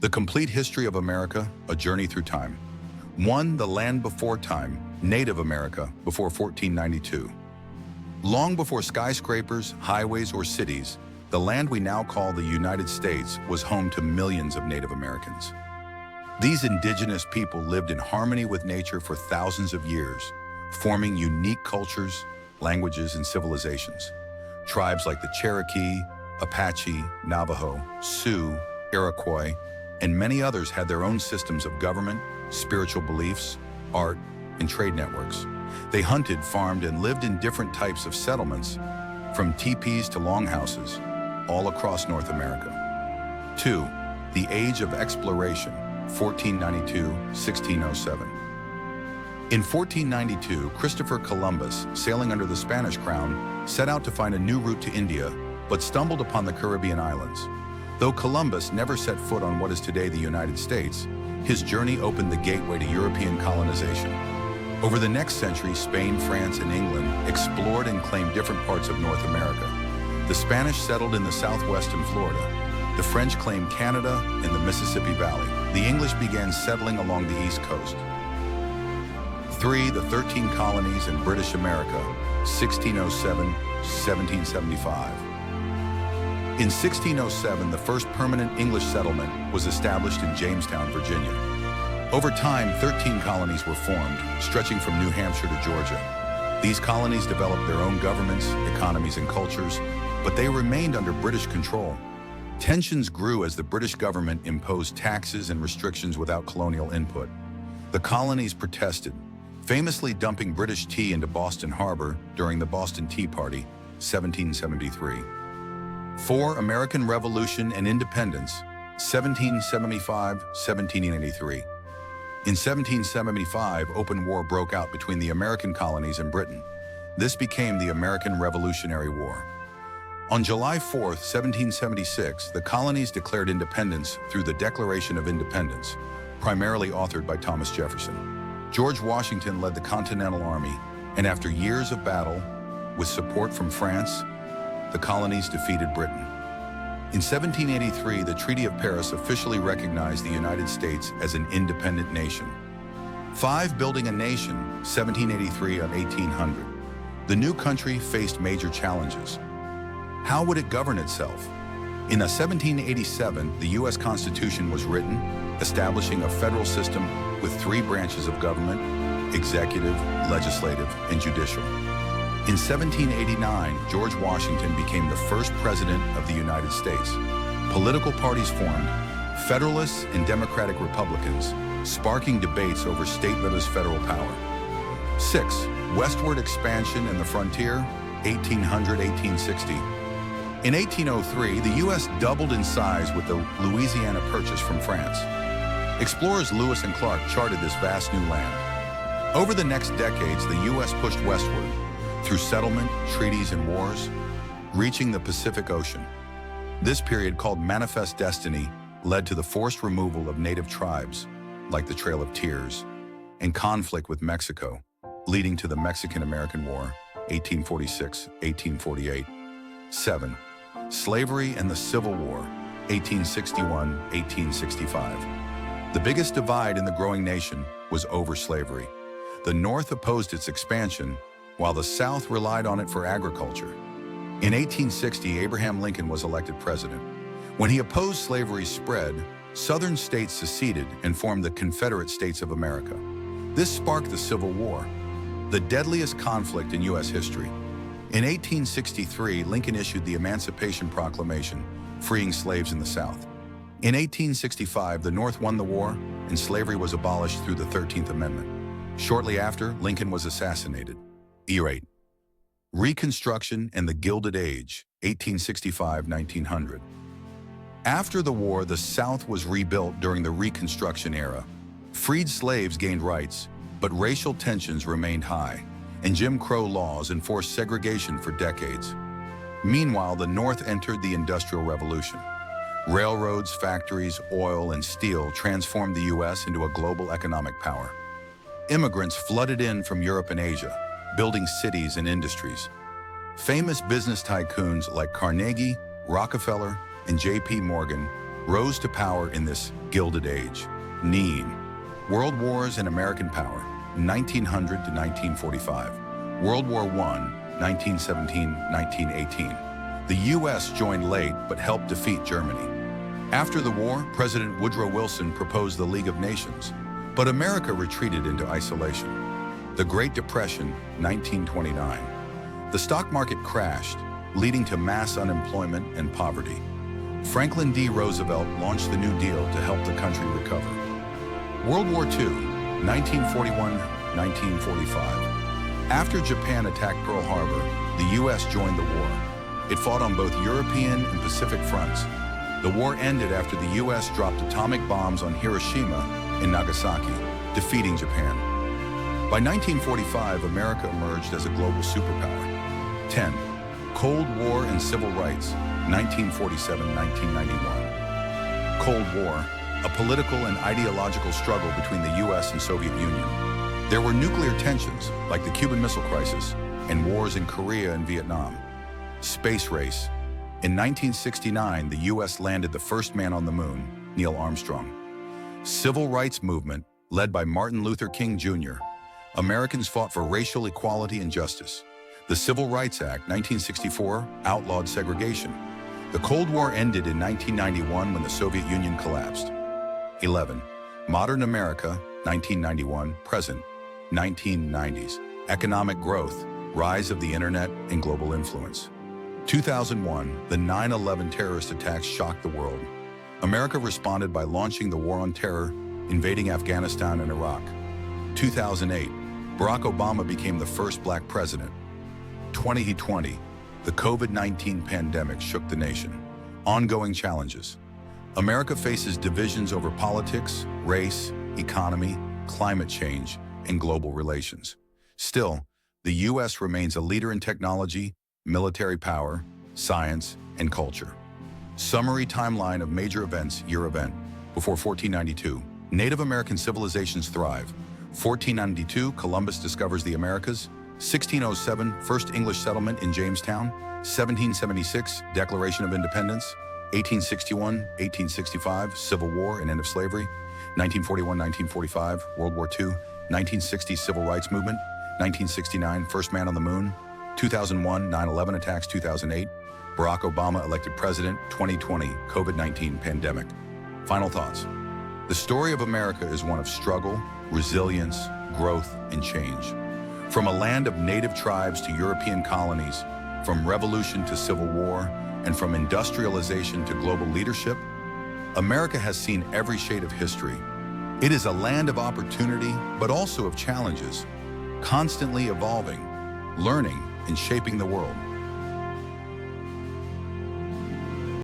The Complete History of America, A Journey Through Time. 1. The Land Before Time, Native America, before 1492. Long before skyscrapers, highways, or cities, the land we now call the United States was home to millions of Native Americans. These indigenous people lived in harmony with nature for thousands of years, forming unique cultures, languages, and civilizations. Tribes like the Cherokee, Apache, Navajo, Sioux, Iroquois, and many others had their own systems of government, spiritual beliefs, art, and trade networks. They hunted, farmed, and lived in different types of settlements, from teepees to longhouses, all across North America. 2. The Age of Exploration, 1492–1607. In 1492, Christopher Columbus, sailing under the Spanish crown, set out to find a new route to India, but stumbled upon the Caribbean islands. Though Columbus never set foot on what is today the United States, his journey opened the gateway to European colonization. Over the next century, Spain, France, and England explored and claimed different parts of North America. The Spanish settled in the Southwest and Florida. The French claimed Canada and the Mississippi Valley. The English began settling along the East Coast. 3. The 13 Colonies in British America, 1607–1775. In 1607, the first permanent English settlement was established in Jamestown, Virginia. Over time, 13 colonies were formed, stretching from New Hampshire to Georgia. These colonies developed their own governments, economies, and cultures, but they remained under British control. Tensions grew as the British government imposed taxes and restrictions without colonial input. The colonies protested, famously dumping British tea into Boston Harbor during the Boston Tea Party, 1773. 4. American Revolution and Independence, 1775–1783. In 1775, open war broke out between the American colonies and Britain. This became the American Revolutionary War. On July 4, 1776, the colonies declared independence through the Declaration of Independence, primarily authored by Thomas Jefferson. George Washington led the Continental Army, and after years of battle, with support from France, the colonies defeated Britain. In 1783, the Treaty of Paris officially recognized the United States as an independent nation. 5. Building a nation, 1783–1800. The new country faced major challenges. How would it govern itself? In 1787, the U.S. Constitution was written, establishing a federal system with 3 branches of government: executive, legislative, and judicial. In 1789, George Washington became the first president of the United States. Political parties formed, Federalists and Democratic Republicans, sparking debates over state versus federal power. 6. Westward expansion and the frontier, 1800–1860. In 1803, the U.S. doubled in size with the Louisiana Purchase from France. Explorers Lewis and Clark charted this vast new land. Over the next decades, the U.S. pushed westward, through settlement, treaties, and wars, reaching the Pacific Ocean. This period, called Manifest Destiny, led to the forced removal of native tribes, like the Trail of Tears, and conflict with Mexico, leading to the Mexican-American War, 1846–1848. 7. Slavery and the Civil War, 1861–1865. The biggest divide in the growing nation was over slavery. The North opposed its expansion, while the South relied on it for agriculture. In 1860, Abraham Lincoln was elected president. When he opposed slavery's spread, Southern states seceded and formed the Confederate States of America. This sparked the Civil War, the deadliest conflict in U.S. history. In 1863, Lincoln issued the Emancipation Proclamation, freeing slaves in the South. In 1865, the North won the war, and slavery was abolished through the 13th Amendment. Shortly after, Lincoln was assassinated. 8. Reconstruction and the Gilded Age, 1865–1900. After the war, the South was rebuilt during the Reconstruction era. Freed slaves gained rights, but racial tensions remained high, and Jim Crow laws enforced segregation for decades. Meanwhile, the North entered the Industrial Revolution. Railroads, factories, oil, and steel transformed the U.S. into a global economic power. Immigrants flooded in from Europe and Asia, building cities and industries. Famous business tycoons like Carnegie, Rockefeller, and J.P. Morgan rose to power in this Gilded Age. World Wars and American Power, 1900 to 1945. World War I, 1917-1918. The U.S. joined late but helped defeat Germany. After the war, President Woodrow Wilson proposed the League of Nations, but America retreated into isolation. The Great Depression, 1929. The stock market crashed, leading to mass unemployment and poverty. Franklin D. Roosevelt launched the New Deal to help the country recover. World War II, 1941-1945. After Japan attacked Pearl Harbor, the U.S. joined the war. It fought on both European and Pacific fronts. The war ended after the U.S. dropped atomic bombs on Hiroshima and Nagasaki, defeating Japan. By 1945, America emerged as a global superpower. 10. Cold War and Civil Rights, 1947-1991. Cold War, a political and ideological struggle between the U.S. and Soviet Union. There were nuclear tensions, like the Cuban Missile Crisis, and wars in Korea and Vietnam. Space race. In 1969, the U.S. landed the first man on the moon, Neil Armstrong. Civil rights movement, led by Martin Luther King Jr. Americans fought for racial equality and justice. The Civil Rights Act, 1964, outlawed segregation. The Cold War ended in 1991 when the Soviet Union collapsed. 11. Modern America, 1991, present, 1990s. Economic growth, rise of the internet and global influence. 2001, the 9/11 terrorist attacks shocked the world. America responded by launching the War on Terror, invading Afghanistan and Iraq. 2008, Barack Obama became the first black president. 2020, the COVID-19 pandemic shook the nation. Ongoing challenges. America faces divisions over politics, race, economy, climate change, and global relations. Still, the U.S. remains a leader in technology, military power, science, and culture. Summary timeline of major events, year event. Before 1492, Native American civilizations thrive. 1492, Columbus discovers the Americas. 1607, first English settlement in Jamestown. 1776, Declaration of Independence. 1861, 1865, Civil War and end of slavery. 1941-1945, World War II. 1960, Civil Rights Movement. 1969, first man on the moon. 2001, 9/11 attacks. 2008, Barack Obama elected president. 2020, COVID-19 pandemic. Final thoughts. The story of America is one of struggle, resilience, growth, and change. From a land of native tribes to European colonies, from revolution to civil war, and from industrialization to global leadership, America has seen every shade of history. It is a land of opportunity, but also of challenges, constantly evolving, learning, and shaping the world.